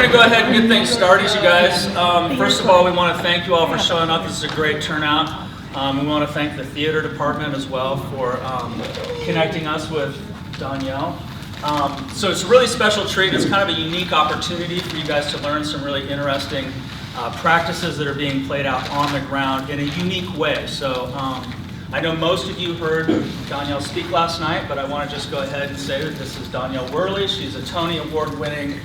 going to go ahead and get things started, you guys. First of all, we want to thank you all for showing up. This is a great turnout. We want to thank the theater department as well for connecting us with Donyale. So it's a really special treat. It's kind of a unique opportunity for you guys to learn some really interesting practices that are being played out on the ground in a unique way. So I know most of you heard Donyale speak last night, but I want to just go ahead and say that this is Donyale Werle. She's a Tony Award-winning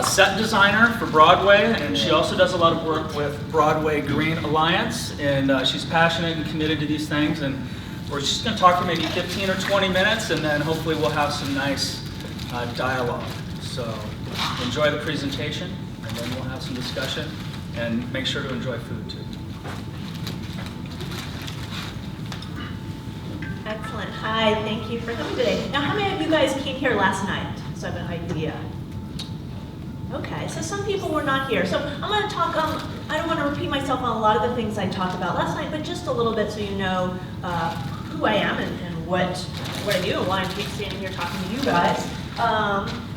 set designer for Broadway, and she also does a lot of work with Broadway Green Alliance, and she's passionate and committed to these things, and we're just going to talk for maybe 15 or 20 minutes, and then hopefully we'll have some nice dialogue. So enjoy the presentation, and then we'll have some discussion, and make sure to enjoy food too. Excellent. Hi, thank you for coming today. Now, how many of you guys came here last night? So I have an idea. Okay, so some people were not here. So I'm going to talk, I don't want to repeat myself on a lot of the things I talked about last night, but just a little bit so you know who I am and what I do and why I'm standing here talking to you guys.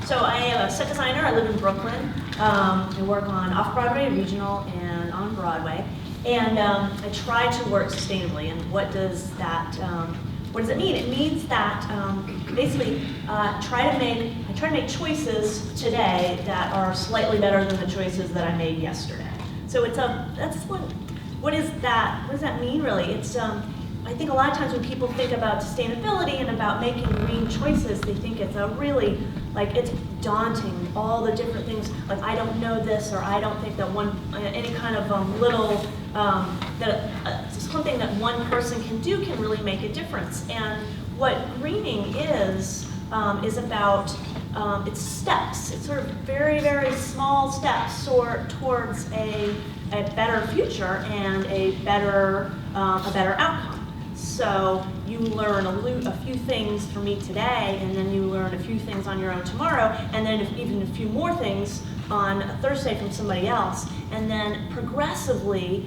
So I am a set designer. I live in Brooklyn. I work on off-Broadway, regional, and on Broadway. And I try to work sustainably. And what does it mean? It means that basically I try to make choices today that are slightly better than the choices that I made yesterday. So what does that mean really? It's I think a lot of times when people think about sustainability and about making green choices, they think it's it's daunting, all the different things, like I don't know this, or I don't think that any kind of something that one person can do can really make a difference. And what greening is about, it's steps. It's sort of very, very small steps towards a better future and a better outcome. So you learn a few things from me today, and then you learn a few things on your own tomorrow, and then even a few more things on a Thursday from somebody else, and then progressively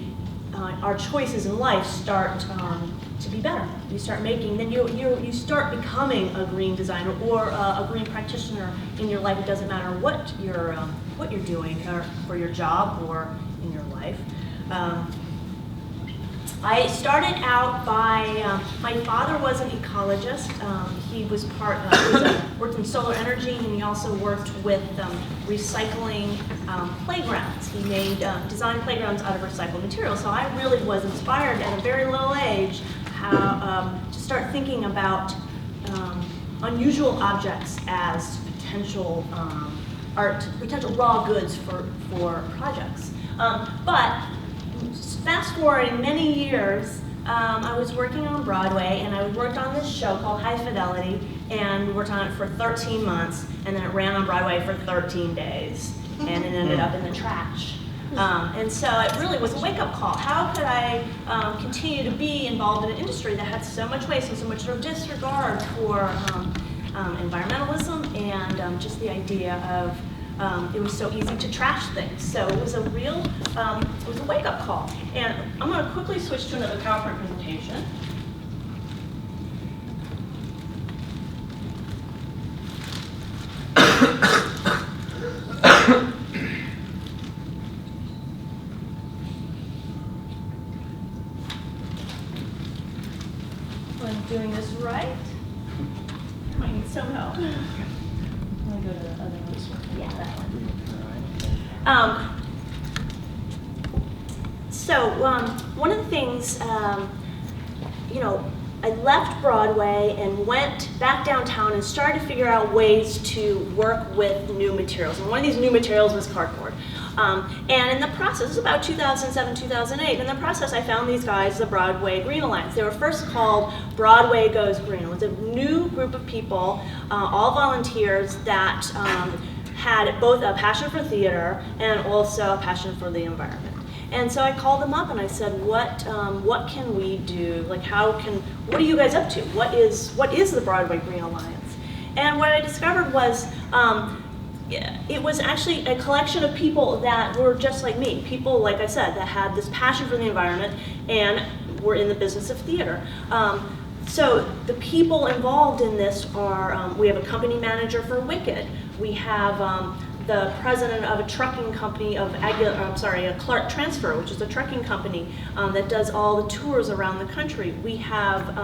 our choices in life start to be better. You start making, then you start becoming a green designer or a green practitioner in your life. It doesn't matter what you're doing or for your job or in your life. I started out by, my father was an ecologist. He was worked in solar energy, and he also worked with recycling playgrounds. He designed playgrounds out of recycled materials. So I really was inspired at a very little age to start thinking about unusual objects as potential raw goods for projects. But fast forwarding many years, I was working on Broadway, and I worked on this show called High Fidelity, and we worked on it for 13 months, and then it ran on Broadway for 13 days, and it ended up in the trash. And so it really was a wake-up call. How could I continue to be involved in an industry that had so much waste and so much sort of disregard for environmentalism and just the idea of it was so easy to trash things. So it was a wake-up call. And I'm going to quickly switch to another PowerPoint presentation. I'm doing this right. Might need some help. Let me go to the other one. Yeah, that one. So one of the things, I left Broadway and went back downtown and started to figure out ways to work with new materials. And one of these new materials was cardboard. And in the process, this was about 2007, 2008, in the process I found these guys, the Broadway Green Alliance. They were first called Broadway Goes Green. It was a new group of people, all volunteers that had both a passion for theater and also a passion for the environment. And so I called them up and I said, what can we do? Like, what are you guys up to? What is the Broadway Green Alliance? And what I discovered was, it was actually a collection of people that were just like me. People, like I said, that had this passion for the environment and were in the business of theater. So the people involved in this are, we have a company manager for Wicked. We have the president of a trucking company Clark Transfer, which is a trucking company that does all the tours around the country. We have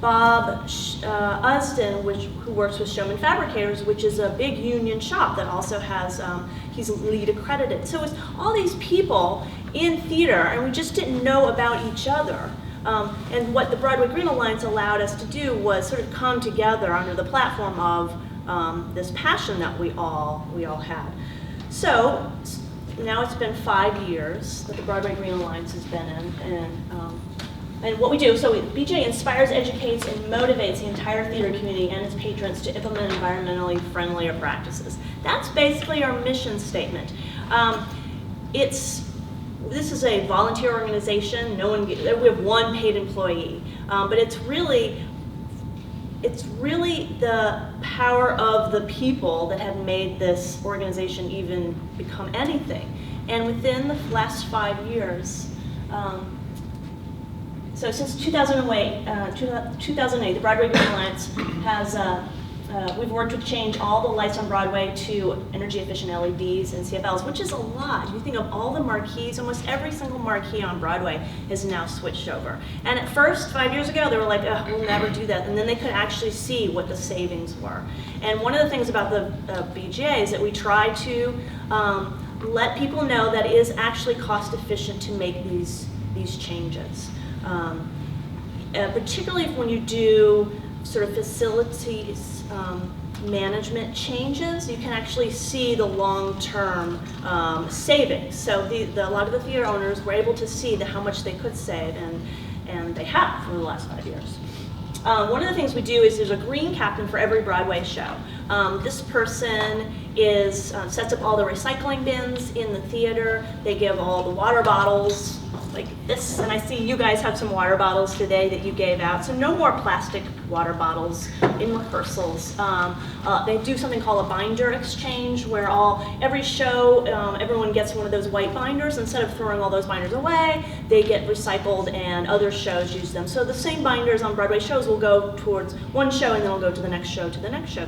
Bob Usden, who works with Showman Fabricators, which is a big union shop that also has, he's LEED accredited. So it's all these people in theater, and we just didn't know about each other. And what the Broadway Green Alliance allowed us to do was sort of come together under the platform of this passion that we all had. So now it's been 5 years that the Broadway Green Alliance has been in, and what we do, so BGA inspires, educates, and motivates the entire theater community and its patrons to implement environmentally friendlier practices. That's basically our mission statement. This is a volunteer organization. We have one paid employee, but it's really the power of the people that have made this organization even become anything. And within the last 5 years, so since 2008, the Broadway Green Alliance has, we've worked to change all the lights on Broadway to energy efficient LEDs and CFLs, which is a lot. You think of all the marquees, almost every single marquee on Broadway is now switched over. And at first, 5 years ago, they were like, we'll never do that. And then they could actually see what the savings were. And one of the things about the BGA is that we try to let people know that it is actually cost efficient to make these changes. Particularly when you do sort of facilities management changes, you can actually see the long-term savings. So a lot of the theater owners were able to see how much they could save, and they have for the last 5 years. One of the things we do is there's a green captain for every Broadway show. This person sets up all the recycling bins in the theater. They give all the water bottles like this, and I see you guys have some water bottles today that you gave out, so no more plastic water bottles in rehearsals. They do something called a binder exchange, where every show, everyone gets one of those white binders. Instead of throwing all those binders away, they get recycled and other shows use them. So the same binders on Broadway shows will go towards one show and then will go to the next show,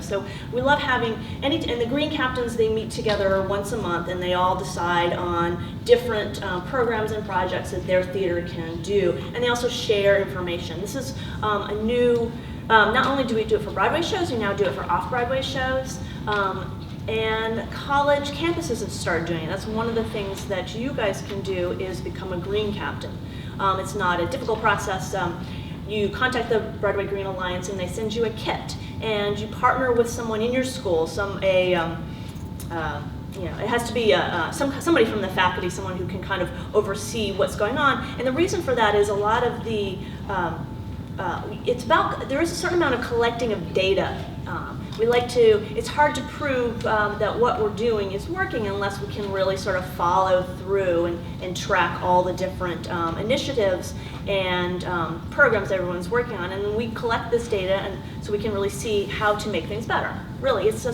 So we love having, and the Green Captains, they meet together once a month and they all decide on different programs and projects that their theater can do, and they also share information. This is a new, not only do we do it for Broadway shows, we now do it for off-Broadway shows, and college campuses have started doing it. That's one of the things that you guys can do, is become a Green Captain. It's not a difficult process. You contact the Broadway Green Alliance and they send you a kit, and you partner with someone in your school, it has to be somebody from the faculty, someone who can kind of oversee what's going on. And the reason for that is a lot of the, there is a certain amount of collecting of data. It's hard to prove that what we're doing is working unless we can really sort of follow through and track all the different initiatives and programs everyone's working on. And then we collect this data, and so we can really see how to make things better. Really, it's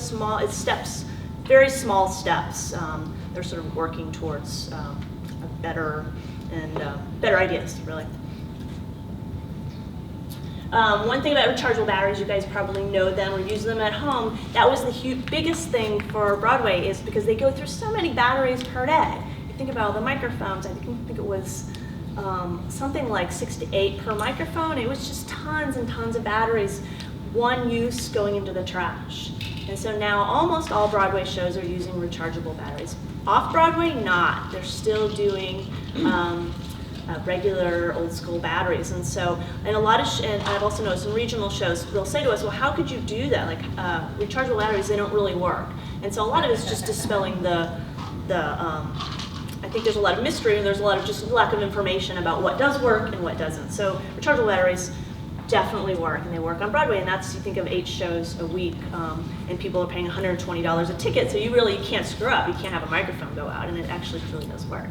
steps. Very small steps. They're sort of working towards better ideas, really. One thing about rechargeable batteries, you guys probably know them or use them at home. That was the biggest thing for Broadway, is because they go through so many batteries per day. You think about all the microphones. I think it was something like 6 to 8 per microphone. It was just tons and tons of batteries, one use going into the trash. And so now almost all Broadway shows are using rechargeable batteries. Off-Broadway, not. They're still doing regular old school batteries. And so, and I've also noticed in regional shows, they'll say to us, well, how could you do that? Like rechargeable batteries, they don't really work. And so a lot of it's just dispelling I think there's a lot of mystery, and there's a lot of just lack of information about what does work and what doesn't. So rechargeable batteries definitely work, and they work on Broadway, and that's, you think of 8 shows a week, and people are paying $120 a ticket, so you can't screw up. You can't have a microphone go out, and it actually really does work.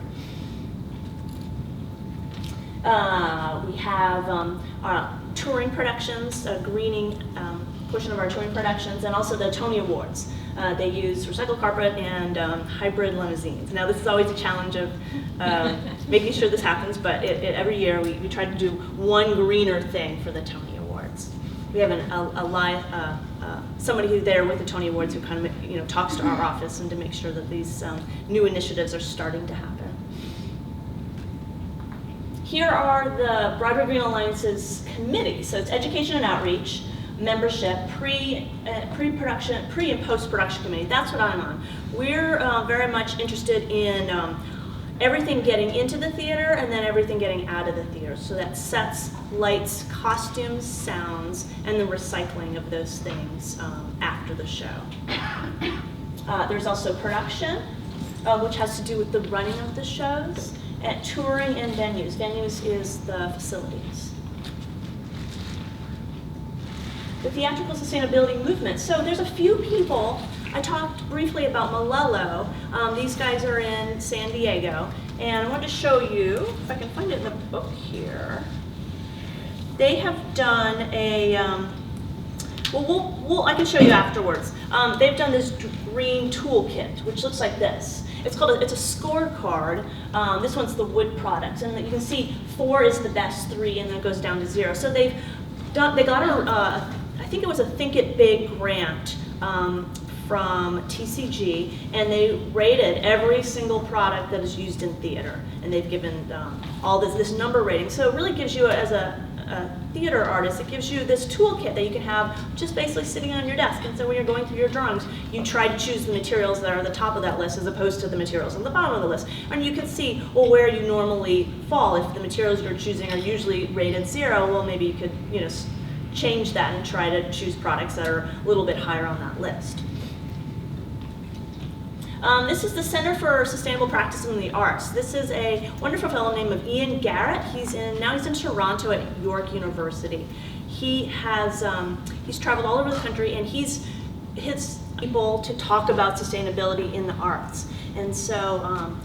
We have our touring productions, a greening portion of our touring productions, and also the Tony Awards. They use recycled carpet and hybrid limousines. Now, this is always a challenge of making sure this happens, but every year we try to do one greener thing for the Tony Awards. we have a live, somebody who's there with the Tony Awards who kind of talks to our office and to make sure that these new initiatives are starting to happen. Here are the Broadway Green Alliance's committees. So it's education and outreach, membership, pre-production, pre and post-production committee. That's what I'm on. We're very much interested in everything getting into the theater and then everything getting out of the theater. So that's sets, lights, costumes, sounds, and the recycling of those things after the show. There's also production, which has to do with the running of the shows, and touring and venues. Venues is the facilities. The theatrical sustainability movement. So there's a few people. I talked briefly about Malello. These guys are in San Diego. And I wanted to show you, if I can find it in the book here. They have done a, I can show you afterwards. They've done this green toolkit, which looks like this. It's a scorecard. This one's the wood product. And you can see 4 is the best, 3, and then it goes down to 0. So they got I think it was a Think It Big grant from TCG, and they rated every single product that is used in theater, and they've given all this number rating. So it really gives you, as a theater artist, it gives you this toolkit that you can have just basically sitting on your desk. And so when you're going through your drawings, you try to choose the materials that are at the top of that list as opposed to the materials on the bottom of the list. And you can see, well, where you normally fall. If the materials you're choosing are usually rated 0, well, maybe you could change that and try to choose products that are a little bit higher on that list. This is the Center for Sustainable Practice in the Arts. This is a wonderful fellow named Ian Garrett. Now he's in Toronto at York University. He's traveled all over the country, and he's people to talk about sustainability in the arts. And so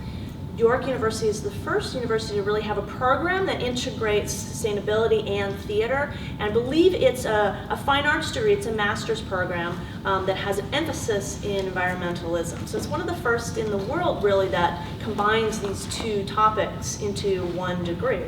York University is the first university to really have a program that integrates sustainability and theater. And I believe it's a fine arts degree. It's a master's program that has an emphasis in environmentalism. So it's one of the first in the world, really, that combines these two topics into one degree.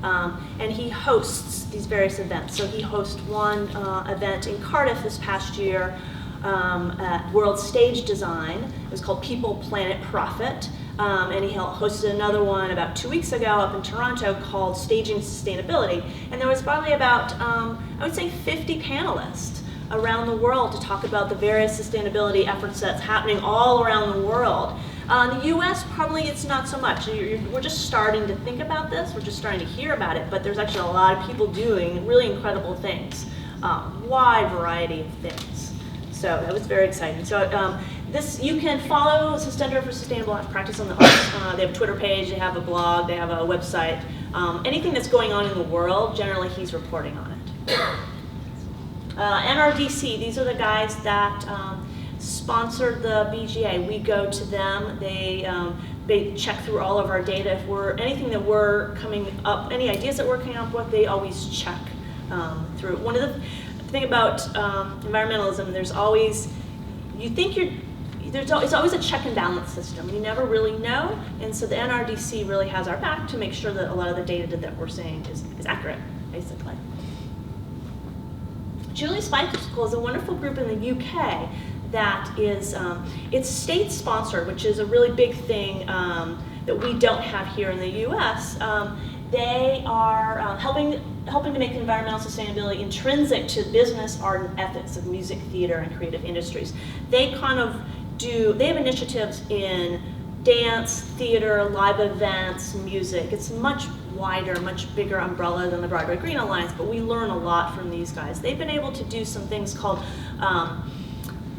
And he hosts these various events. So he hosted one event in Cardiff this past year at World Stage Design. It was called People, Planet, Profit. And he hosted another one about 2 weeks ago up in Toronto called Staging Sustainability. And there was probably about, I would say, 50 panelists around the world to talk about the various sustainability efforts that's happening all around the world. In the US, probably it's not so much. We're just starting to think about this. We're just starting to hear about it. But there's actually a lot of people doing really incredible things, wide variety of things. So that was very exciting. So you can follow the Center for Sustainable Practice on the Arts. They have a Twitter page, they have a blog, they have a website. Anything that's going on in the world, generally he's reporting on it. NRDC, these are the guys that sponsored the BGA. We go to them, they check through all of our data. If anything that we're coming up, any ideas that we're coming up with, they always check through. One of the thing about environmentalism, there's always, it's always a check and balance system. You never really know, and so the NRDC really has our back to make sure that a lot of the data that we're saying is accurate, basically. Julie's Bicycle is a wonderful group in the UK that is, it's state-sponsored, which is a really big thing that we don't have here in the US. They are helping to make environmental sustainability intrinsic to business, art, and ethics of music, theater, and creative industries. They have initiatives in dance, theater, live events, music. It's much wider, much bigger umbrella than the Broadway Green Alliance, but we learn a lot from these guys. They've been able to do some things called,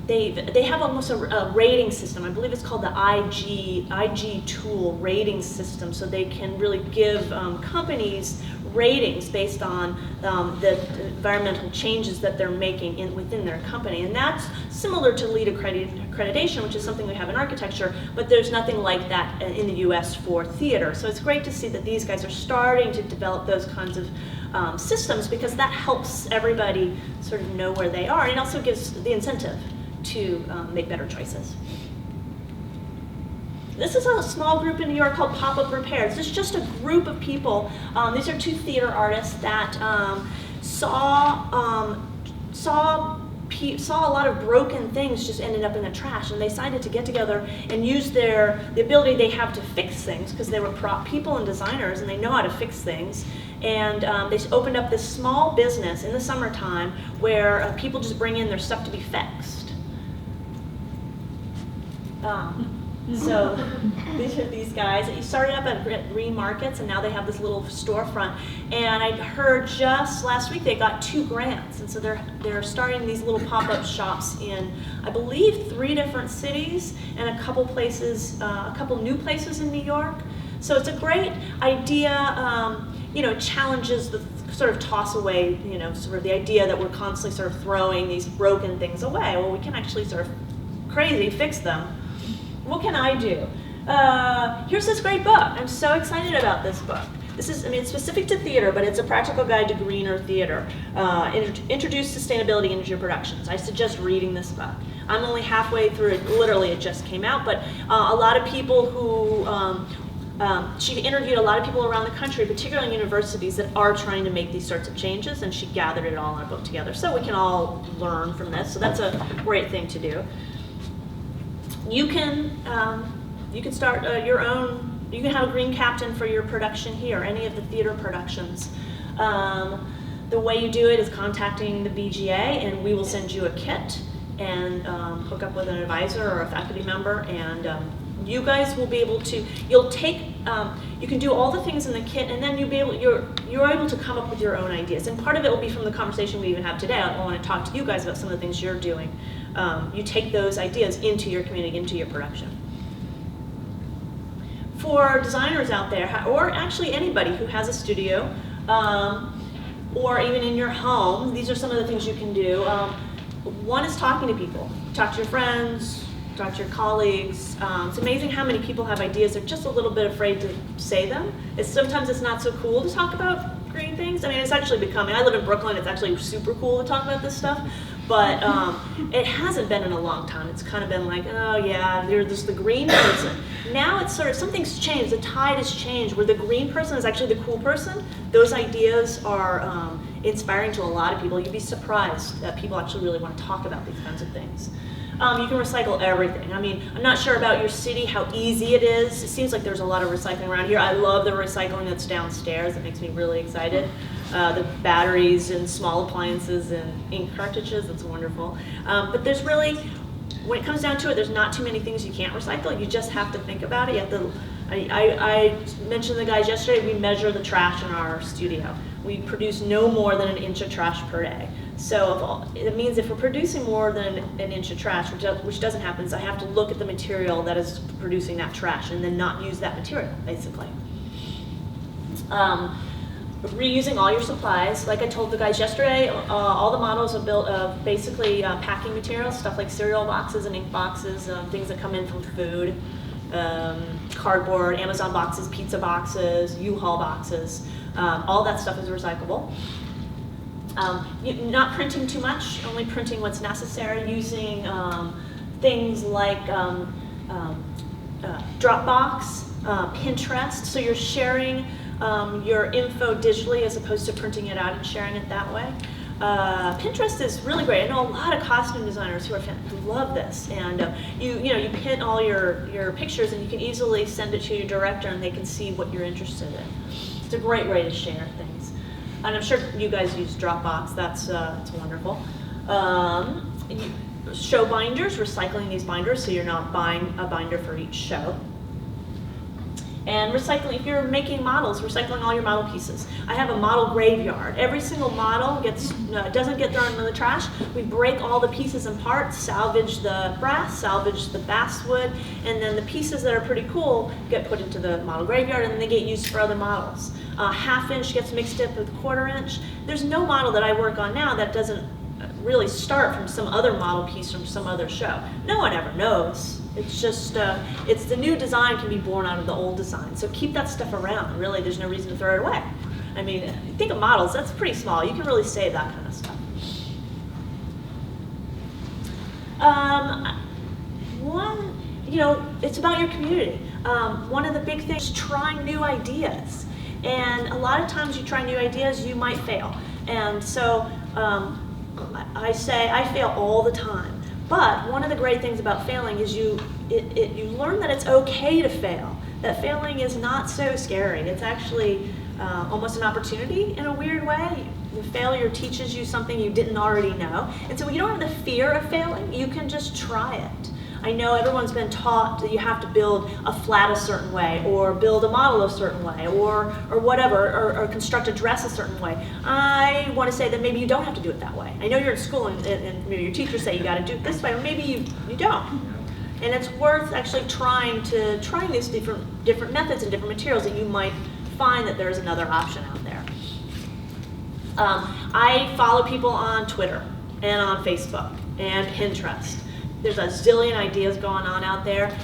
they have almost a rating system. I believe it's called the IG tool rating system, so they can really give companies ratings based on the environmental changes that they're making within their company. And that's similar to LEED accreditation, which is something we have in architecture, but there's nothing like that in the US for theater. So it's great to see that these guys are starting to develop those kinds of systems, because that helps everybody sort of know where they are, and it also gives the incentive to make better choices. This is a small group in New York called Pop-Up Repairs. This is just a group of people. These are 2 theater artists that saw saw a lot of broken things just ended up in the trash, and they decided to get together and use the ability they have to fix things, because they were people and designers and they know how to fix things. And they opened up this small business in the summertime where people just bring in their stuff to be fixed. So these are these guys. He started up at Green Markets, and now they have this little storefront. And I heard just last week they got 2 grants, and so they're starting these little pop-up shops in, I believe, 3 different cities and a couple places, a couple new places in New York. So it's a great idea. It challenges the sort of toss away, sort of the idea that we're constantly sort of throwing these broken things away. Well, we can actually sort of crazy fix them. What can I do? Here's this great book. I'm so excited about this book. This is, it's specific to theater, but it's a practical guide to greener theater. Introduce sustainability into your productions. I suggest reading this book. I'm only halfway through it. Literally, it just came out. But a lot of people who, she interviewed a lot of people around the country, particularly universities, that are trying to make these sorts of changes, and she gathered it all in a book together. So we can all learn from this. So that's a great thing to do. You can start your own. You can have a green captain for your production here, any of the theater productions. The way you do it is contacting the BGA, and we will send you a kit and hook up with an advisor or a faculty member, and you guys will be able to. You'll take. You can do all the things in the kit, and then you're able to come up with your own ideas. And part of it will be from the conversation we even have today. I want to talk to you guys about some of the things you're doing. You take those ideas into your community, into your production. For designers out there, or actually anybody who has a studio, or even in your home, these are some of the things you can do. One is talking to people. Talk to your friends, talk to your colleagues. It's amazing how many people have ideas. They're just a little bit afraid to say them. Sometimes it's not so cool to talk about green things. It's actually becoming, I live in Brooklyn, it's actually super cool to talk about this stuff. But it hasn't been in a long time. It's kind of been like, oh yeah, you're just the green person. Now it's sort of, something's changed. The tide has changed where the green person is actually the cool person. Those ideas are inspiring to a lot of people. You'd be surprised that people actually really want to talk about these kinds of things. You can recycle everything. I'm not sure about your city, how easy it is. It seems like there's a lot of recycling around here. I love the recycling that's downstairs. It makes me really excited. The batteries and small appliances and ink cartridges, that's wonderful. But there's really, when it comes down to it, there's not too many things you can't recycle. You just have to think about it. You have to, I mentioned to the guys yesterday, we measure the trash in our studio. We produce no more than 1 inch of trash per day. So it means if we're producing more than 1 inch of trash, which doesn't happen, so I have to look at the material that is producing that trash and then not use that material, basically. Reusing all your supplies. Like I told the guys yesterday, all the models are built of basically packing materials, stuff like cereal boxes and ink boxes, things that come in from food, cardboard, Amazon boxes, pizza boxes, U-Haul boxes. All that stuff is recyclable. Not printing too much, only printing what's necessary, using things like Dropbox, Pinterest, so you're sharing your info digitally as opposed to printing it out and sharing it that way. Pinterest is really great. I know a lot of costume designers who love this, and you pin all your pictures, and you can easily send it to your director, and they can see what you're interested in. It's a great way to share things, and I'm sure you guys use Dropbox. That's wonderful. Show binders, recycling these binders, so you're not buying a binder for each show. And recycling, if you're making models, recycling all your model pieces. I have a model graveyard. Every single model doesn't get thrown in the trash. We break all the pieces and parts, salvage the brass, salvage the basswood, and then the pieces that are pretty cool get put into the model graveyard, and then they get used for other models. 1/2 inch gets mixed up with 1/4 inch. There's no model that I work on now that doesn't really start from some other model piece from some other show. No one ever knows. It's just, it's the new design can be born out of the old design. So keep that stuff around. Really, there's no reason to throw it away. Think of models, that's pretty small. You can really save that kind of stuff. It's about your community. One of the big things is trying new ideas. And a lot of times you try new ideas, you might fail. And so, I say I fail all the time. But one of the great things about failing is you learn that it's okay to fail. That failing is not so scary. It's actually almost an opportunity in a weird way. The failure teaches you something you didn't already know. And so when you don't have the fear of failing, you can just try it. I know everyone's been taught that you have to build a flat a certain way, or build a model a certain way, or whatever, or construct a dress a certain way. I want to say that maybe you don't have to do it that way. I know you're in school and maybe your teachers say you got to do it this way, or maybe you don't. And it's worth actually trying these different methods and different materials that you might find that there's another option out there. I follow people on Twitter and on Facebook and Pinterest. There's a zillion ideas going on out there.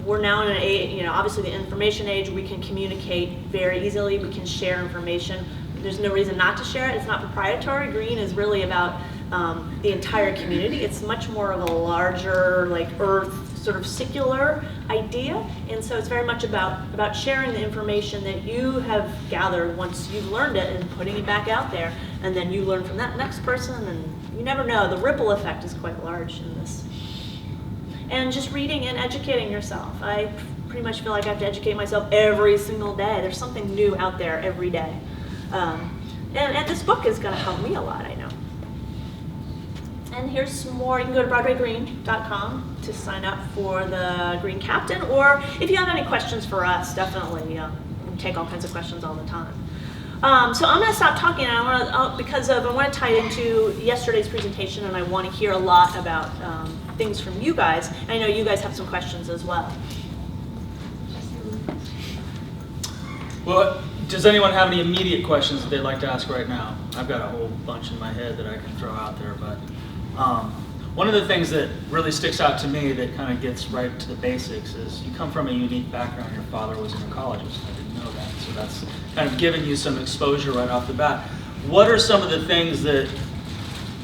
We're now in an age, obviously the information age, we can communicate very easily, we can share information. There's no reason not to share it. It's not proprietary. Green is really about the entire community. It's much more of a larger, like earth, sort of secular idea. And so it's very much about sharing the information that you have gathered once you've learned it and putting it back out there. And then you learn from that next person, and you never know. The ripple effect is quite large in this. And just reading and educating yourself. I pretty much feel like I have to educate myself every single day. There's something new out there every day. And this book is going to help me a lot, I know. And here's some more. You can go to BroadwayGreen.com to sign up for the Green Captain, or if you have any questions for us, definitely we take all kinds of questions all the time. So I'm going to stop talking, and I want to tie it into yesterday's presentation, and I want to hear a lot about things from you guys. And I know you guys have some questions as well. Well, does anyone have any immediate questions that they'd like to ask right now? I've got a whole bunch in my head that I can throw out there, but one of the things that really sticks out to me that kind of gets right to the basics is you come from a unique background. Your father was an ecologist. I didn't know that, so that's kind of given you some exposure right off the bat. What are some of the things that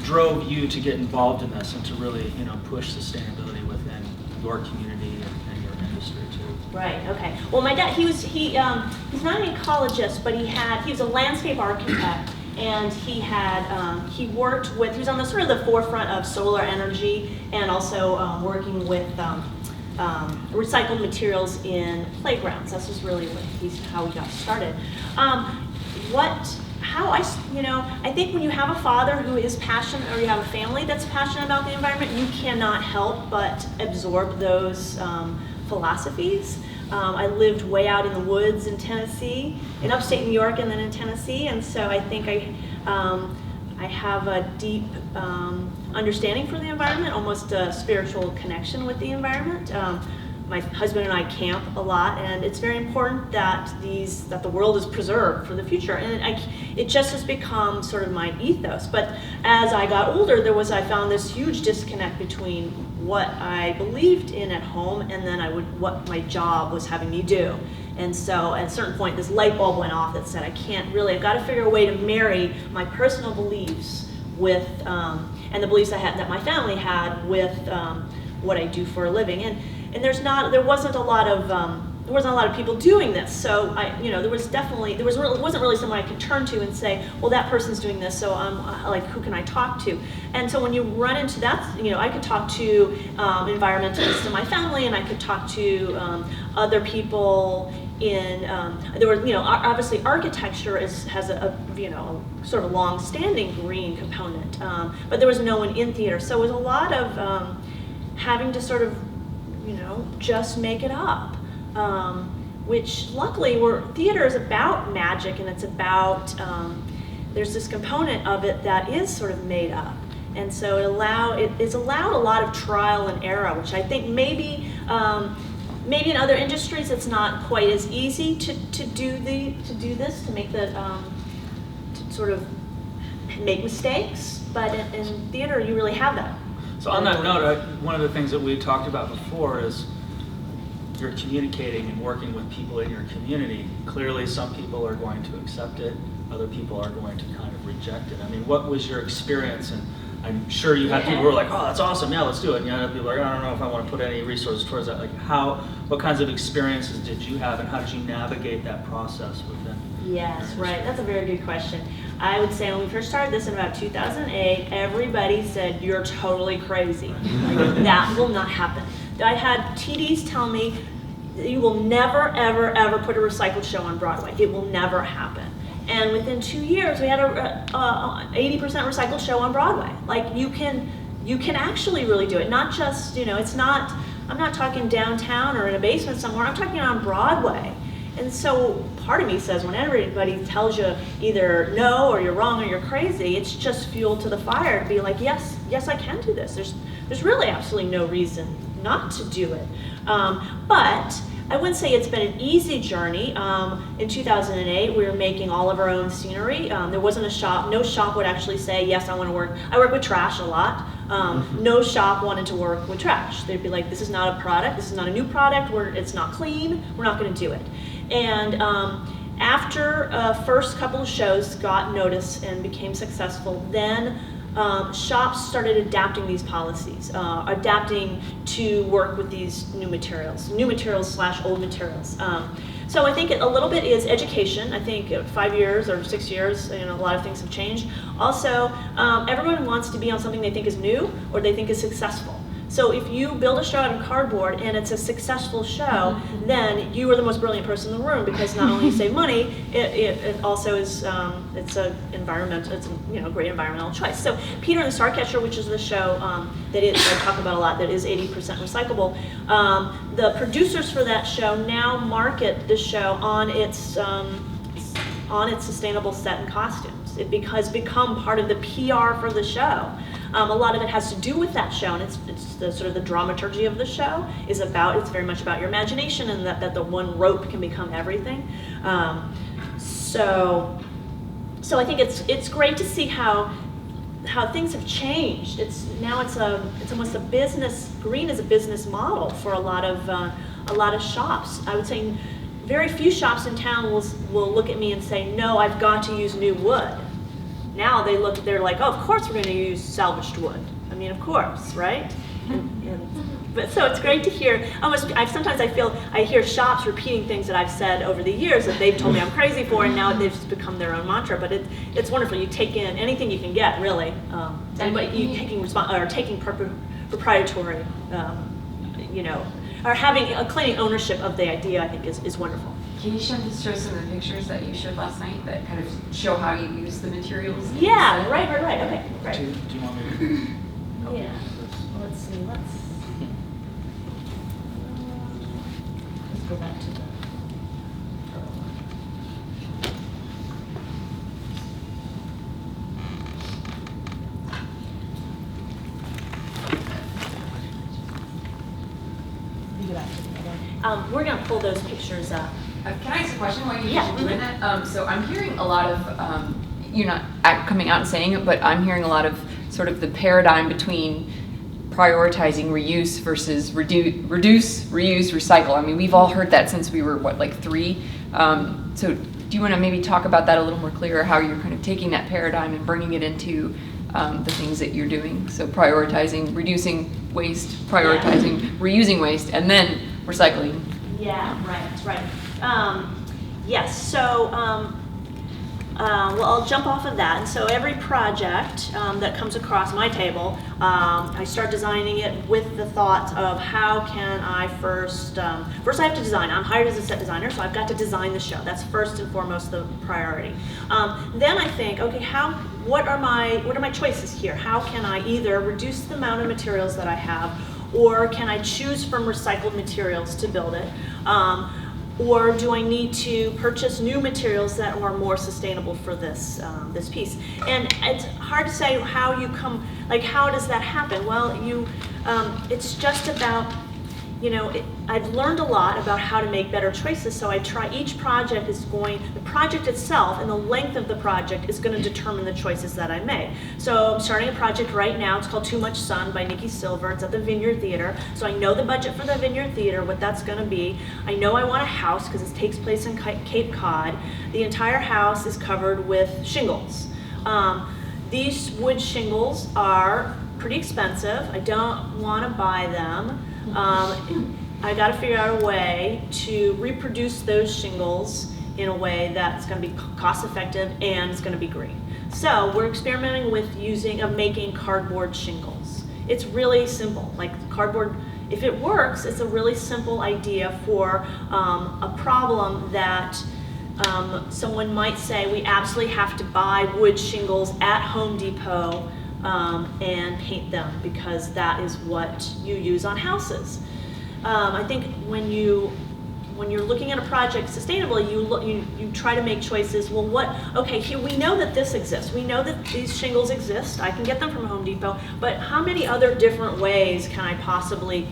drove you to get involved in this and to really, push sustainability within your community and your industry too? Right. Okay. Well, my dad, he's not an ecologist, but he was a landscape architect, and he was on the sort of the forefront of solar energy, and also working with recycled materials in playgrounds. That's just really how he got started. I think when you have a father who is passionate, or you have a family that's passionate about the environment, you cannot help but absorb those philosophies. I lived way out in the woods in Tennessee, in upstate New York, and then in Tennessee, and so I think I have a deep understanding for the environment, almost a spiritual connection with the environment. My husband and I camp a lot, and it's very important that the world is preserved for the future. And it just has become sort of my ethos. But as I got older, I found this huge disconnect between what I believed in at home and then what my job was having me do. And so at a certain point, this light bulb went off that said, I've got to figure a way to marry my personal beliefs with, and the beliefs that my family had with what I do for a living. And there wasn't a lot of people doing this, so there wasn't really someone I could turn to and say, well, that person's doing this, so who can I talk to? And so when you run into that, I could talk to environmentalists in my family, and I could talk to other people in obviously architecture has a sort of long-standing green component, but there was no one in theater, so it was a lot of having to sort of just make it up, which luckily theater is about magic, and it's about, there's this component of it that is sort of made up. And so it's allowed a lot of trial and error, which I think maybe in other industries it's not quite as easy to do this, to make to sort of make mistakes, but in theater you really have that. So on that note, one of the things that we talked about before is you're communicating and working with people in your community. Clearly some people are going to accept it, other people are going to kind of reject it. I mean, what was your experience? And I'm sure you have people who are like, oh, that's awesome, yeah, let's do it. And you have people like, I don't know if I want to put any resources towards that. Like what kinds of experiences did you have, and how did you navigate that process within? Yes, right. That's a very good question. I would say when we first started this in about 2008, everybody said, you're totally crazy. Like, that will not happen. I had TDs tell me, you will never, ever, ever put a recycled show on Broadway. It will never happen. And within 2 years, we had a 80% recycled show on Broadway. Like, you can actually really do it. Not just, it's not, I'm not talking downtown or in a basement somewhere. I'm talking on Broadway. And so part of me says, when everybody tells you either no, or you're wrong, or you're crazy, it's just fuel to the fire to be like, yes, I can do this. There's really absolutely no reason not to do it. But I wouldn't say it's been an easy journey. In 2008, we were making all of our own scenery. There wasn't a shop. No shop would actually say, yes, I want to work. I work with trash a lot. No shop wanted to work with trash. They'd be like, this is not a product. This is not a new product. It's not clean. We're not going to do it. And after first couple of shows got noticed and became successful, then shops started adapting these policies, adapting to work with these new materials / old materials. So I think a little bit is education. I think 5 years or 6 years, a lot of things have changed. Also, everyone wants to be on something they think is new or they think is successful. So if you build a show out of cardboard and it's a successful show, then you are the most brilliant person in the room, because not only you save money, it also is it's a great environmental choice. So Peter and the Starcatcher, which is the show that I talk about a lot, that is 80% recyclable. The producers for that show now market the show on its sustainable set and costumes. It has become part of the PR for the show. A lot of it has to do with that show, and it's the sort of the dramaturgy of the show it's very much about your imagination, and that the one rope can become everything. So I think it's great to see how things have changed. It's almost a business. Green is a business model for a lot of shops. I would say very few shops in town will look at me and say, no, I've got to use new wood. Now they're like, oh, of course we're going to use salvaged wood. I mean, of course, right? But so it's great to hear. Sometimes I hear shops repeating things that I've said over the years that they've told me I'm crazy for, and now they've just become their own mantra. But it's wonderful. You take in anything you can get, really. Taking proprietary, or claiming ownership of the idea, I think is wonderful. Can you show some of the pictures that you showed last night that kind of show how you use the materials? Yeah, right. Okay, right. Do you want me to? Yeah. Let's see. Let's go back to the. We're going to pull those pictures up. Can I ask a question while you're Yeah. doing that? So I'm hearing a lot of, you're not coming out and saying it, but I'm hearing a lot of sort of the paradigm between prioritizing reuse versus reduce, reuse, recycle. I mean, we've all heard that since we were, 3? So do you want to maybe talk about that a little more clear, how you're kind of taking that paradigm and bringing it into the things that you're doing? So prioritizing, reducing waste, prioritizing, reusing waste, and then recycling. Yeah, right. Yes, so, I'll jump off of that. And so every project that comes across my table, I start designing it with the thought of how can I first I have to design. I'm hired as a set designer, so I've got to design the show. That's first and foremost the priority. Then I think, okay, what are my choices here? How can I either reduce the amount of materials that I have, or can I choose from recycled materials to build it? Or do I need to purchase new materials that are more sustainable for this piece? And it's hard to say how how does that happen? Well, it's just about, I've learned a lot about how to make better choices, so I try, the project itself and the length of the project is going to determine the choices that I make. So I'm starting a project right now, it's called Too Much Sun by Nikki Silver. It's at the Vineyard Theater. So I know the budget for the Vineyard Theater, what that's going to be. I know I want a house because it takes place in Cape Cod. The entire house is covered with shingles. These wood shingles are pretty expensive. I don't want to buy them. I got to figure out a way to reproduce those shingles in a way that's going to be cost effective and it's going to be green. So we're experimenting with making cardboard shingles. It's really simple, like cardboard. If it works, it's a really simple idea for a problem that someone might say we absolutely have to buy wood shingles at Home Depot and paint them because that is what you use on houses. I think when you're looking at a project sustainably, you try to make choices. Well, okay, here we know that this exists. We know that these shingles exist. I can get them from Home Depot, but how many other different ways can I possibly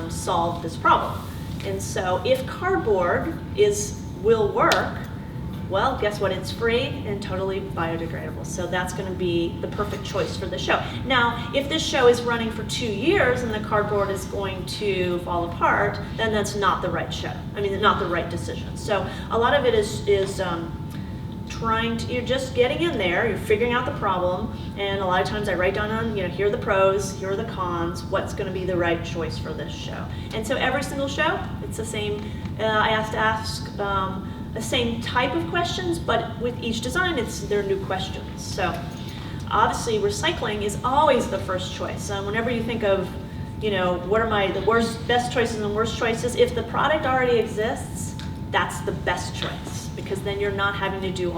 solve this problem? And so if cardboard will work, well, guess what? It's free and totally biodegradable. So that's going to be the perfect choice for the show. Now, if this show is running for 2 years and the cardboard is going to fall apart, then that's not the right show. I mean, not the right decision. So a lot of it is you're just getting in there, you're figuring out the problem, and a lot of times I write down here are the pros, here are the cons, what's going to be the right choice for this show. And so every single show, it's the same. I have to ask the same type of questions, but with each design, they're new questions. So obviously, recycling is always the first choice. Whenever you think of, what are the best choices and worst choices, if the product already exists, that's the best choice, because then you're not having to do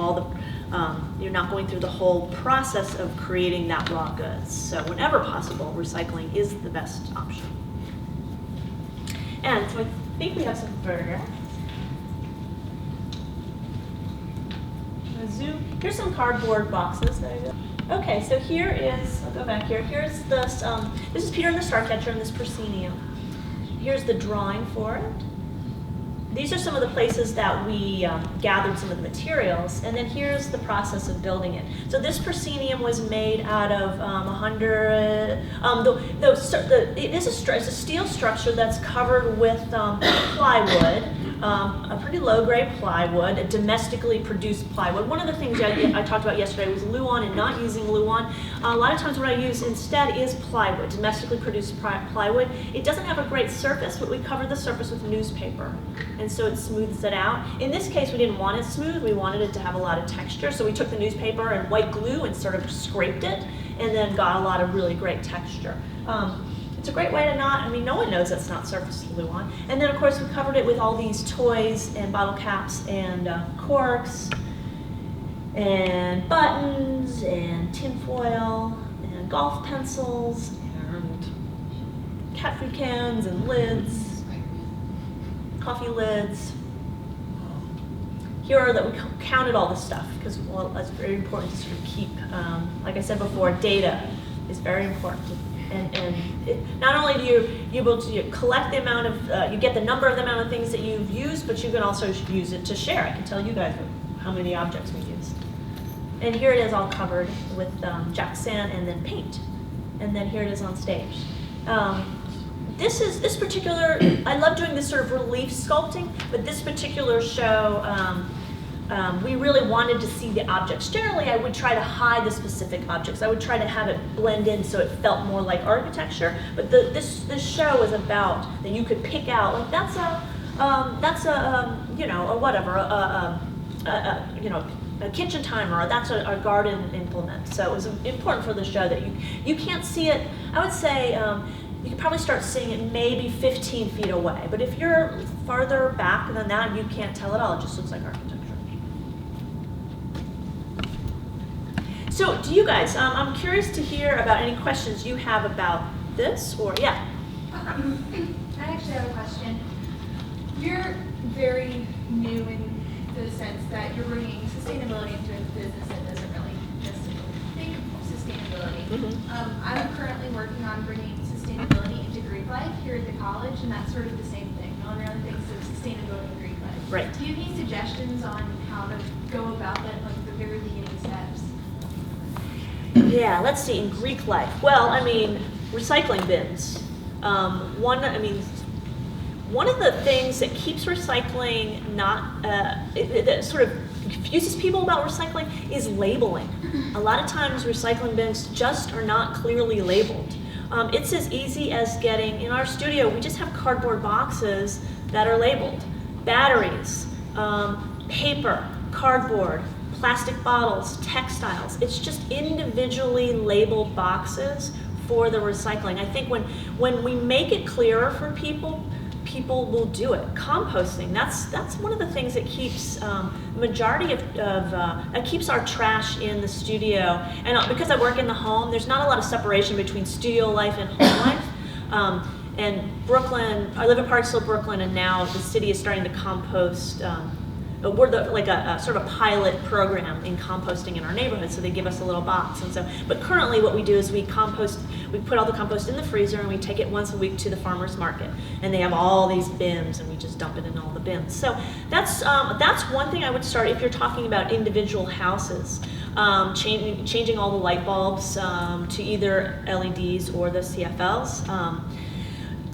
you're not going through the whole process of creating that raw goods. So whenever possible, recycling is the best option. And so I think we have some photographs. Zoom. Here's some cardboard boxes. There you go. Okay, so I'll go back here. Here's this, this is Peter and the Starcatcher and this proscenium. Here's the drawing for it. These are some of the places that we gathered some of the materials, and then here's the process of building it. So this proscenium was made out of it's a steel structure that's covered with plywood. A pretty low-grade plywood, a domestically produced plywood. One of the things I talked about yesterday was Luan and not using Luan. A lot of times what I use instead is plywood, domestically produced plywood. It doesn't have a great surface, but we cover the surface with newspaper, and so it smooths it out. In this case, we didn't want it smooth. We wanted it to have a lot of texture, so we took the newspaper and white glue and sort of scraped it, and then got a lot of really great texture. It's a great way to no one knows that's not surface Luan. And then of course we covered it with all these toys and bottle caps and corks and buttons and tinfoil and golf pencils and cat food cans and lids, coffee lids. Here are we counted all this stuff because, well, that's very important to sort of keep, like I said before, data is very important. And not only do you able to collect the amount of, you get the number of the amount of things that you've used, but you can also use it to share. I can tell you guys how many objects we used. And here it is all covered with Jack sand and then paint. And then here it is on stage. This particular, I love doing this sort of relief sculpting, but this particular show, we really wanted to see the objects. Generally, I would try to hide the specific objects. I would try to have it blend in so it felt more like architecture. But this show was about that you could pick out, like that's a kitchen timer, or that's a garden implement. So it was important for the show that you can't see it. I would say you could probably start seeing it maybe 15 feet away. But if you're farther back than that, you can't tell at all. It just looks like architecture. So do you guys, I'm curious to hear about any questions you have about this, or yeah? I actually have a question. You're very new in the sense that you're bringing sustainability into a business that doesn't really necessarily think of sustainability. Mm-hmm. I'm currently working on bringing sustainability into Greek life here at the college, and that's sort of the same thing. No one really thinks of sustainability in Greek life. Right. Do you have any suggestions on how to go about that, like the very beginning steps? Yeah, let's see, in Greek life. Well, I mean, recycling bins. One of the things that keeps recycling not, that sort of confuses people about recycling is labeling. A lot of times recycling bins just are not clearly labeled. It's as easy as getting, in our studio, we just have cardboard boxes that are labeled. Batteries, paper, cardboard, plastic bottles, textiles. It's just individually labeled boxes for the recycling. I think when we make it clearer for people, people will do it. Composting, that's one of the things that keeps majority of keeps our trash in the studio. And because I work in the home, there's not a lot of separation between studio life and home life. And Brooklyn, I live in Parksville, Brooklyn, and now the city is starting to compost. We're like a sort of pilot program in composting in our neighborhood, so they give us a little box. And so, but currently what we do is we put all the compost in the freezer and we take it once a week to the farmer's market. And they have all these bins and we just dump it in all the bins. So that's one thing I would start if you're talking about individual houses. Changing all the light bulbs to either LEDs or the CFLs.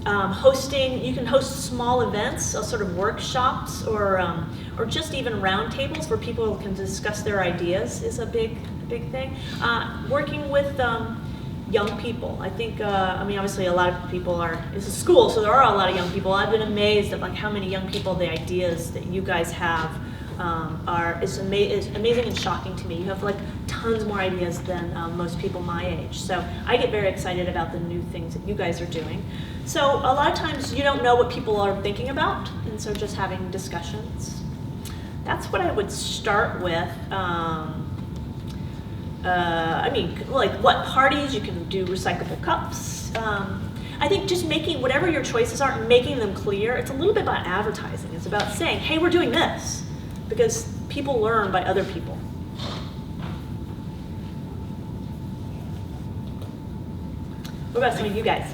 You can host small events, so sort of workshops or just even round tables where people can discuss their ideas is a big thing. Working with young people. I think, obviously a lot of people it's a school, so there are a lot of young people. I've been amazed at like how many young people the ideas that you guys have is amazing and shocking to me. You have like tons more ideas than most people my age. So I get very excited about the new things that you guys are doing. So a lot of times you don't know what people are thinking about, and so just having discussions. That's what I would start with. Like what parties, you can do recyclable cups. I think just making whatever your choices are, making them clear. It's a little bit about advertising. It's about saying, hey, we're doing this, because people learn by other people. What about some of you guys?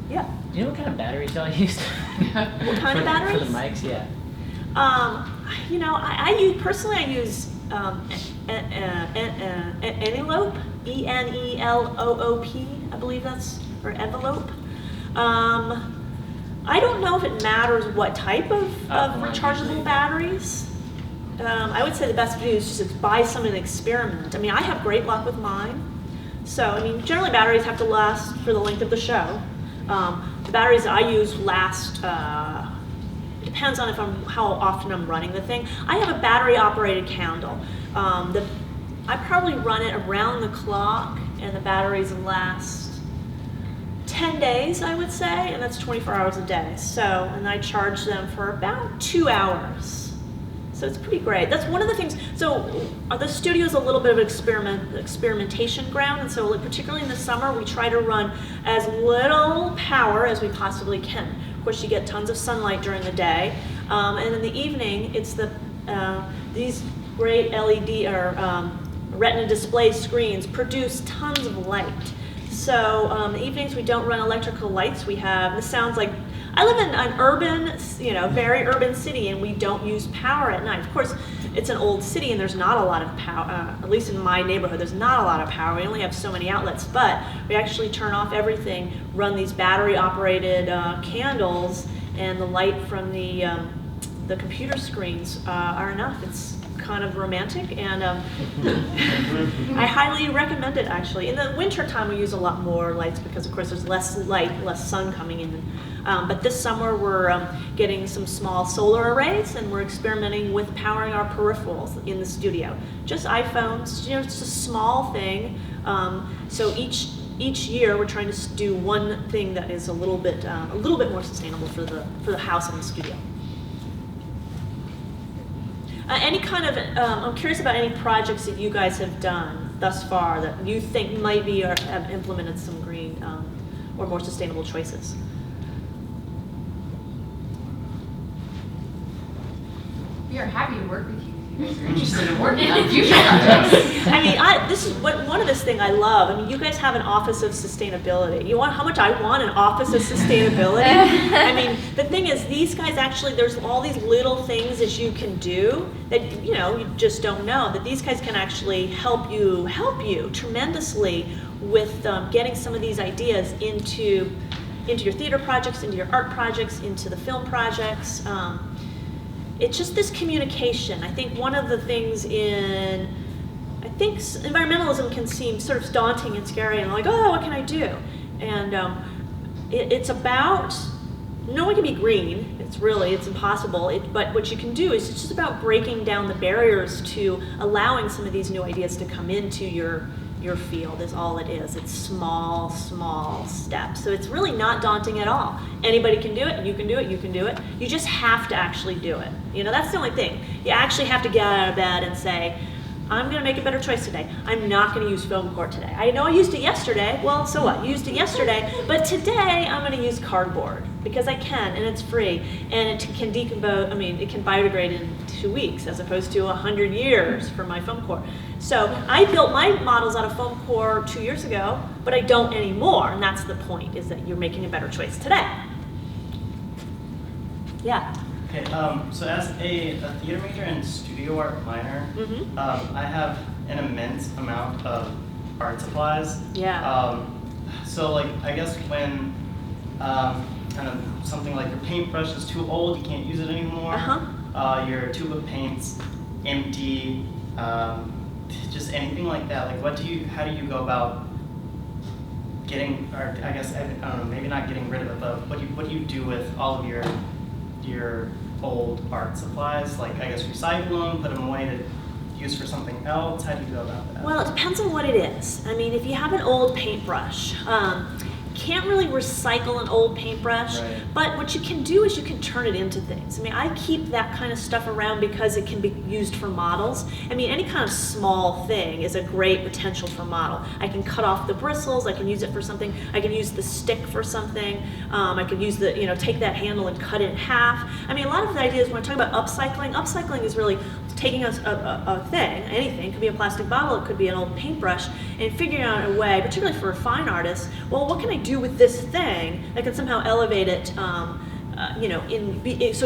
Yeah. Do you know what kind of batteries y'all used? What kind of batteries? For the mics, yeah. I use Enelope, ENELOOP, I believe that's, or envelope. I don't know if it matters what type of rechargeable batteries. I would say the best to do is just buy some and experiment. I have great luck with mine. So, generally batteries have to last for the length of the show. The batteries that I use last, it depends on how often I'm running the thing. I have a battery operated candle. I probably run it around the clock and the batteries last 10 days, I would say, and that's 24 hours a day. So, and I charge them for about 2 hours. So it's pretty great. That's one of the things. So the studio is a little bit of experimentation ground, and so particularly in the summer, we try to run as little power as we possibly can. Of course, you get tons of sunlight during the day, and in the evening, it's these great LED or retina display screens produce tons of light. So in the evenings, we don't run electrical lights. This sounds like, I live in an urban, very urban city, and we don't use power at night. Of course, it's an old city, and there's not a lot of power, at least in my neighborhood, there's not a lot of power. We only have so many outlets, but we actually turn off everything, run these battery-operated candles, and the light from the computer screens are enough. It's kind of romantic, and I highly recommend it, actually. In the winter time, we use a lot more lights because, of course, there's less light, less sun coming in. But this summer, we're getting some small solar arrays, and we're experimenting with powering our peripherals in the studio. Just iPhones, it's a small thing. So each year, we're trying to do one thing that is a little bit more sustainable for the house and the studio. Any kind of, I'm curious about any projects that you guys have done thus far that you think might be or have implemented some green or more sustainable choices. We are happy to work with you if you guys are interested in working on future projects. This is one of this thing I love. You guys have an office of sustainability. You want how much I want an office of sustainability? The thing is, these guys actually, there's all these little things that you can do that you just don't know, that these guys can actually help you tremendously with getting some of these ideas into into your theater projects, into your art projects, into the film projects. It's just this communication. I think one of the things I think environmentalism can seem sort of daunting and scary and like, oh, what can I do? And it's about, no one can be green. It's impossible. But what you can do is it's just about breaking down the barriers to allowing some of these new ideas to come into your field is all it is. It's small steps. So it's really not daunting at all. Anybody can do it, you can do it, you can do it. You just have to actually do it. That's the only thing. You actually have to get out of bed and say, I'm going to make a better choice today. I'm not going to use foam core today. I know I used it yesterday. Well, so what? You used it yesterday. But today, I'm going to use cardboard because I can, and it's free. And it can decompose, it can biodegrade in 2 weeks as opposed to 100 years for my foam core. So I built my models out of foam core 2 years ago, but I don't anymore. And that's the point, is that you're making a better choice today. Yeah. Okay, so as a theater major and studio art minor, I have an immense amount of art supplies. Yeah. So like, I guess when kind of something like your paintbrush is too old, you can't use it anymore. Your tube of paint's empty, just anything like that. Like, how do you go about getting, or I guess, I don't know, maybe not getting rid of it, but what do you do with all of your old art supplies? Like, I guess recycle them, put them away to use for something else? How do you go about that? Well, it depends on what it is. If you have an old paintbrush, can't really recycle an old paintbrush, right. But what you can do is you can turn it into things. I keep that kind of stuff around because it can be used for models. Any kind of small thing is a great potential for model. I can cut off the bristles, I can use it for something, I can use the stick for something, I can use take that handle and cut it in half. A lot of the ideas when I talk about upcycling is really taking a thing, anything, it could be a plastic bottle, it could be an old paintbrush, and figuring out a way, particularly for a fine artist, well, what can I do with this thing that can somehow elevate it, so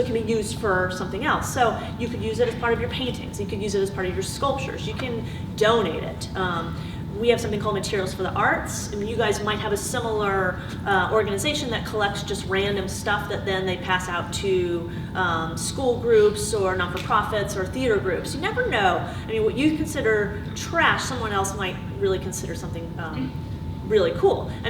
it can be used for something else. So you could use it as part of your paintings, you could use it as part of your sculptures, you can donate it. We have something called Materials for the Arts. You guys might have a similar organization that collects just random stuff that then they pass out to school groups or not-for-profits or theater groups. You never know. What you consider trash, someone else might really consider something really cool. I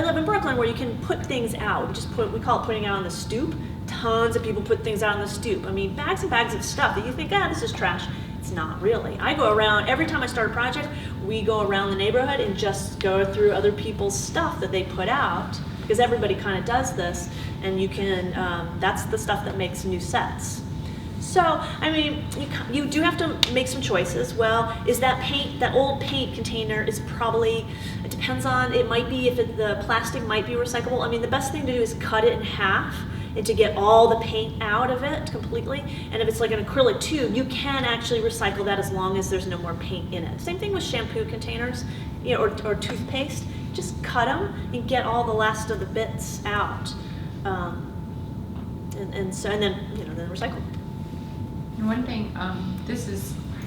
live in Brooklyn where you can put things out. We call it putting out on the stoop. Tons of people put things out on the stoop. Bags and bags of stuff that you think, this is trash. It's not really. I go around, every time I start a project, we go around the neighborhood and just go through other people's stuff that they put out, because everybody kind of does this, and you can, that's the stuff that makes new sets. So, you do have to make some choices. Well, is that old paint container is probably, it depends on, it might be, the plastic might be recyclable. The best thing to do is cut it in half and to get all the paint out of it completely. And if it's like an acrylic tube, you can actually recycle that as long as there's no more paint in it. Same thing with shampoo containers, or toothpaste. Just cut them and get all the last of the bits out, and then recycle. And one thing,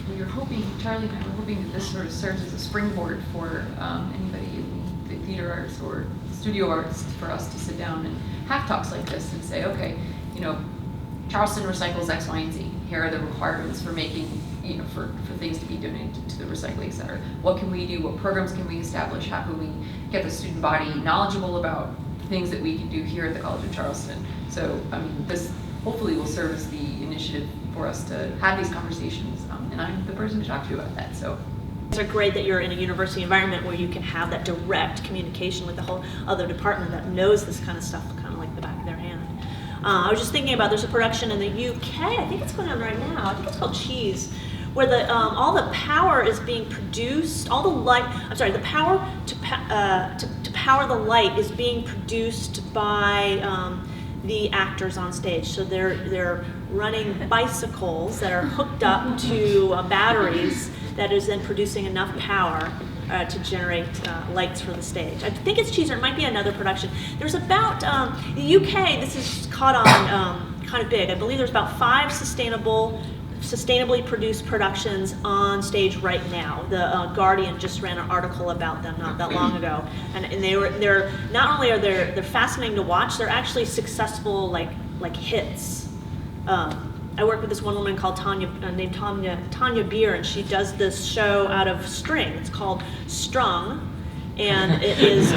we were hoping, Charlie and I were hoping that this sort of serves as a springboard for anybody in the theater arts or studio arts, for us to sit down and have talks like this and say, okay, Charleston recycles X, Y, and Z. Here are the requirements for making, for things to be donated to the recycling center. What can we do? What programs can we establish? How can we get the student body knowledgeable about things that we can do here at the College of Charleston? So, this hopefully will serve as the initiative for us to have these conversations, and I'm the person to talk to about that. So. It's great that you're in a university environment where you can have that direct communication with the whole other department that knows this kind of stuff kind of like the back of their hand. I was just thinking about, there's a production in the UK, I think it's going on right now, I think it's called Cheese, where all the power is being produced, all the light, the power to power the light is being produced by the actors on stage. So they're running bicycles that are hooked up to batteries that is then producing enough power to generate lights for the stage. I think it's Cheese, or it might be another production. There's about, the UK, this is caught on kind of big. I believe there's about 5 sustainably produced productions on stage right now. The Guardian just ran an article about them not that long ago, and they're not only are they're fascinating to watch, they're actually successful like hits. I work with this one woman called named Tanya Beer, and she does this show out of string. It's called Strung, and it is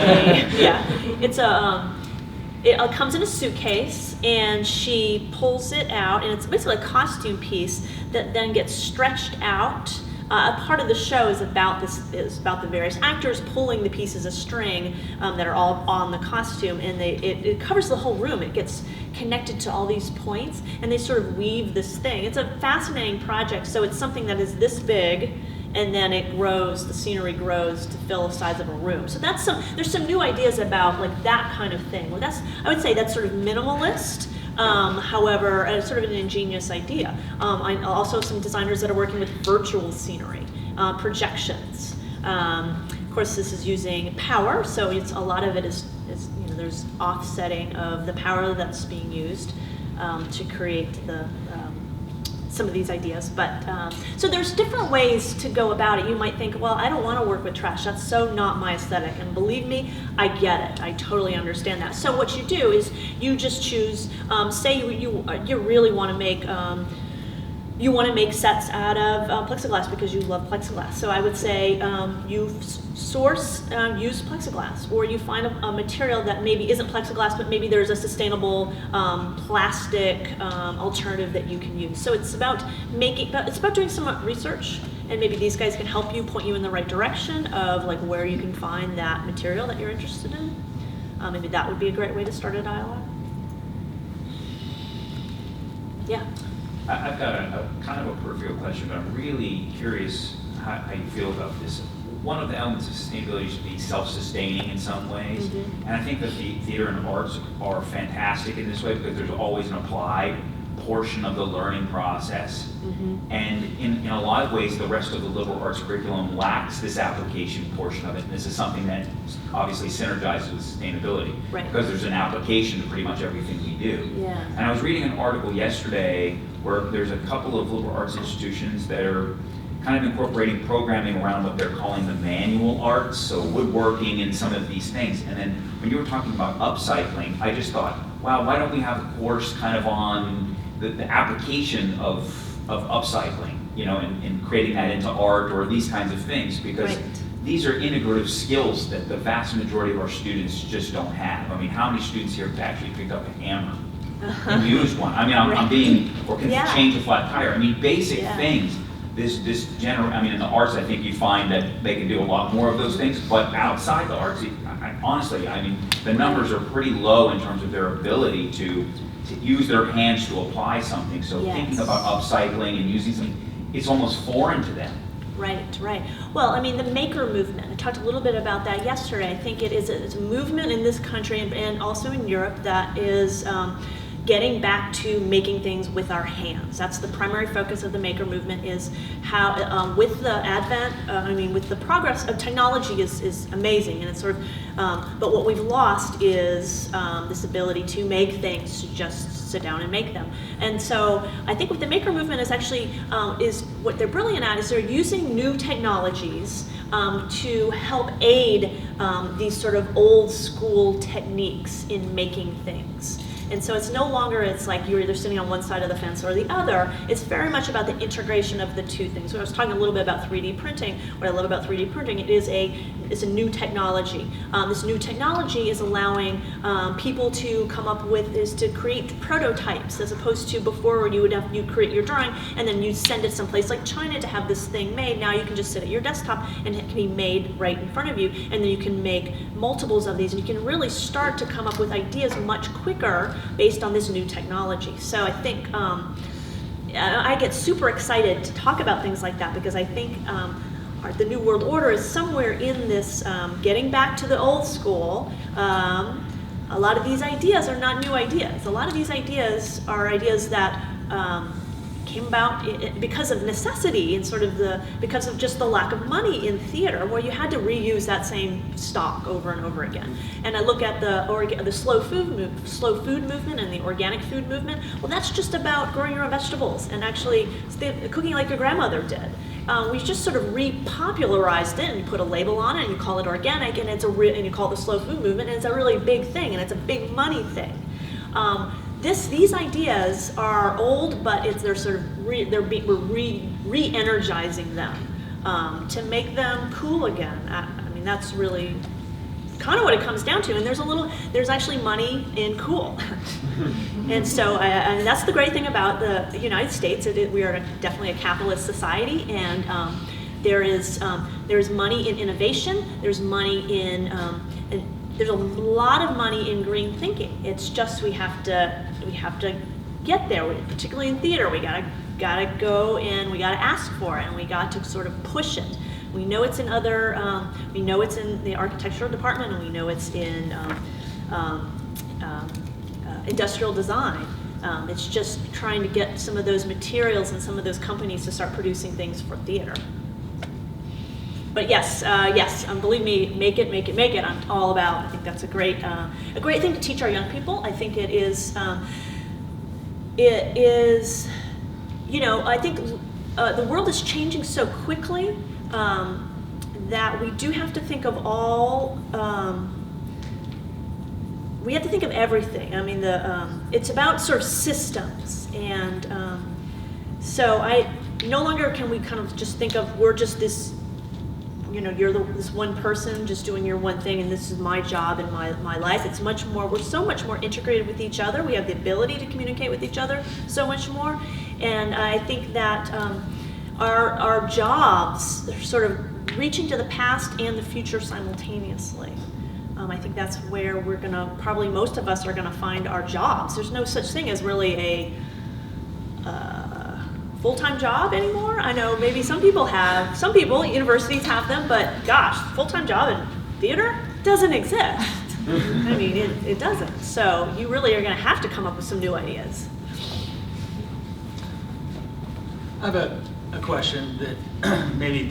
it comes in a suitcase, and she pulls it out, and it's basically a costume piece that then gets stretched out. A part of the show is about the various actors pulling the pieces of string that are all on the costume, and it covers the whole room. It gets connected to all these points, and they sort of weave this thing. It's a fascinating project. So it's something that is this big, and then it grows. The scenery grows to fill the size of a room. So there's some new ideas about like that kind of thing. Well, I would say that's sort of minimalist. However, sort of an ingenious idea. I also have some designers that are working with virtual scenery, projections. Of course, this is using power, so a lot of it is there's offsetting of the power that's being used to create some of these ideas. But so there's different ways to go about it. You might think, well, I don't want to work with trash. That's so not my aesthetic. And believe me, I get it. I totally understand that. So what you do is you just choose. Say you really want to make. You want to make sets out of plexiglass because you love plexiglass. So I would say you use plexiglass, or you find a material that maybe isn't plexiglass, but maybe there's a sustainable plastic alternative that you can use. So it's about doing some research, and maybe these guys can help you, point you in the right direction of like where you can find that material that you're interested in. Maybe that would be a great way to start a dialogue. Yeah. I've got a kind of a peripheral question, but I'm really curious how you feel about this. One of the elements of sustainability should be self-sustaining in some ways, and I think that the theater and arts are fantastic in this way because there's always an applied portion of the learning process, and in a lot of ways the rest of the liberal arts curriculum lacks this application portion of it, and this is something that obviously synergizes with sustainability, because there's an application to pretty much everything we do. Yeah. And I was reading an article yesterday where there's a couple of liberal arts institutions that are kind of incorporating programming around what they're calling the manual arts, so woodworking and some of these things. And then when you were talking about upcycling, I just thought, wow, why don't we have a course kind of on the application of upcycling, and creating that into art or these kinds of things, because these are integrative skills that the vast majority of our students just don't have. I mean, how many students here have actually picked up a hammer and used one? I mean, or can change a flat tire. I mean, basic things. In the arts, I think you find that they can do a lot more of those things, but outside the arts, honestly, the numbers are pretty low in terms of their ability to use their hands to apply something. So thinking about upcycling and using something, it's almost foreign to them. Right. Well, the maker movement, I talked a little bit about that yesterday. I think it's a movement in this country and also in Europe that is getting back to making things with our hands. That's the primary focus of the maker movement, is how, with the advent, with the progress of technology is amazing, and it's sort of, but what we've lost is this ability to make things, to just sit down and make them. And so I think what the maker movement is actually, is what they're brilliant at, is they're using new technologies to help aid these sort of old school techniques in making things. And so it's no longer, it's like you're either sitting on one side of the fence or the other. It's very much about the integration of the two things. So I was talking a little bit about 3D printing. What I love about 3D printing, it's a new technology. This new technology is allowing people to come up with, is to create prototypes, as opposed to before you create your drawing and then you send it someplace like China to have this thing made. Now you can just sit at your desktop and it can be made right in front of you, and then you can make multiples of these, and you can really start to come up with ideas much quicker based on this new technology. So I think I get super excited to talk about things like that, because I think the New World Order is somewhere in this getting back to the old school. A lot of these ideas are not new ideas. A lot of these ideas are ideas that came about because of necessity and because of just the lack of money in theater, where you had to reuse that same stock over and over again. And I look at the slow food movement and the organic food movement. Well, that's just about growing your own vegetables and actually cooking like your grandmother did. We just sort of repopularized it, and you put a label on it, and you call it organic, and and you call it the slow food movement, and it's a really big thing, and it's a big money thing. These ideas are old, but we're re-energizing them to make them cool again. I mean, that's really kind of what it comes down to. And there's actually money in cool. And so, and that's the great thing about the United States. We are definitely a capitalist society, and there's money in innovation. There's money in there's a lot of money in green thinking. It's just we have to get there. Particularly in theater, we gotta go and we gotta ask for it, and we got to sort of push it. We know it's in we know it's in the architectural department, and we know it's in industrial design. It's just trying to get some of those materials and some of those companies to start producing things for theater. But yes, believe me, make it. I'm all about. I think that's a great thing to teach our young people. I think it is. I think the world is changing so quickly that we do have to think of all. We have to think of everything. I mean, it's about sort of systems, and so no longer can we kind of just think of we're just this. You're this one person just doing your one thing, and this is my job and my life. It's much more. We're so much more integrated with each other. We have the ability to communicate with each other so much more, and I think that our jobs are sort of reaching to the past and the future simultaneously. I think that's where probably most of us are gonna find our jobs. There's no such thing as really a full-time job anymore. I know maybe some people, universities have them, but gosh, full-time job in theater doesn't exist. I mean, it doesn't. So you really are gonna have to come up with some new ideas. I have a question that maybe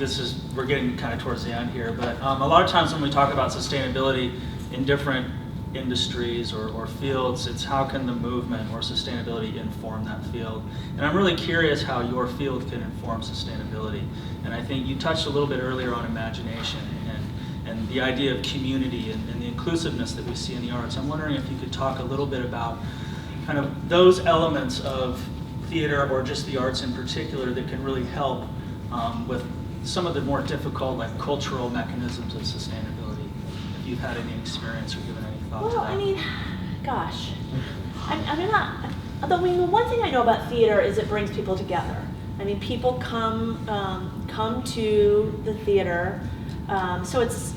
we're getting kind of towards the end here, but a lot of times when we talk about sustainability in different industries or fields, it's how can the movement or sustainability inform that field. And I'm really curious how your field can inform sustainability. And I think you touched a little bit earlier on imagination and the idea of community and the inclusiveness that we see in the arts. I'm wondering if you could talk a little bit about kind of those elements of theater or just the arts in particular that can really help with some of the more difficult, like cultural mechanisms of sustainability. If you've had any experience or given any thought to that. Well, I mean, gosh, the one thing I know about theater is it brings people together. I mean, people come to the theater, so it's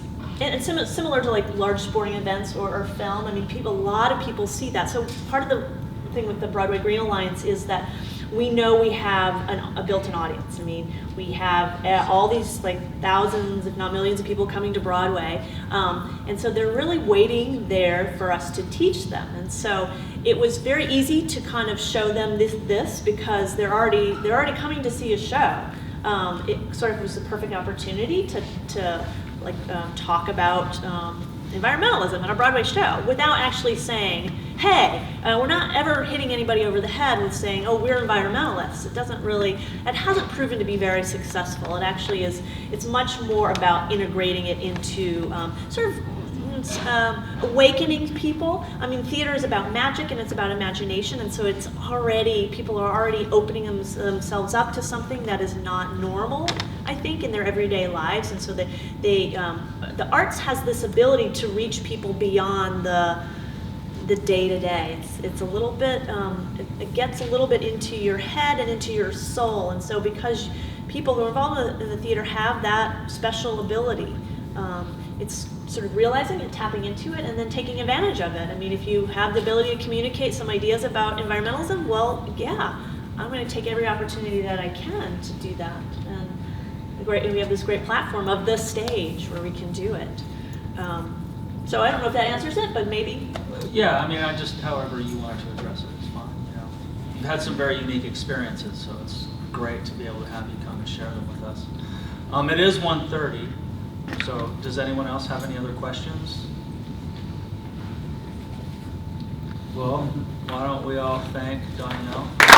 similar to like large sporting events or film. I mean, a lot of people see that. So part of the thing with the Broadway Green Alliance is that we know we have a built-in audience. I mean, we have all these like thousands, if not millions of people coming to Broadway. And so they're really waiting there for us to teach them. And so it was very easy to kind of show them this because they're already coming to see a show. It sort of was the perfect opportunity to talk about environmentalism at a Broadway show without actually saying, hey, we're not ever hitting anybody over the head with saying, oh, we're environmentalists. It hasn't proven to be very successful. It actually is, it's much more about integrating it into awakening people. I mean, theater is about magic and it's about imagination, and so people are already opening themselves up to something that is not normal, I think, in their everyday lives. And so the arts has this ability to reach people beyond the day-to-day. It's a little bit, it gets a little bit into your head and into your soul. And so because people who are involved in the theater have that special ability, it's sort of realizing and tapping into it and then taking advantage of it. I mean, if you have the ability to communicate some ideas about environmentalism, well, yeah, I'm going to take every opportunity that I can to do that. And we have this great platform of the stage where we can do it. So I don't know if that answers it, but maybe. Yeah, I mean, however you wanted to address it is fine. you've had some very unique experiences, so it's great to be able to have you come and share them with us. It is 1:30, so does anyone else have any other questions? Well, why don't we all thank Donyale?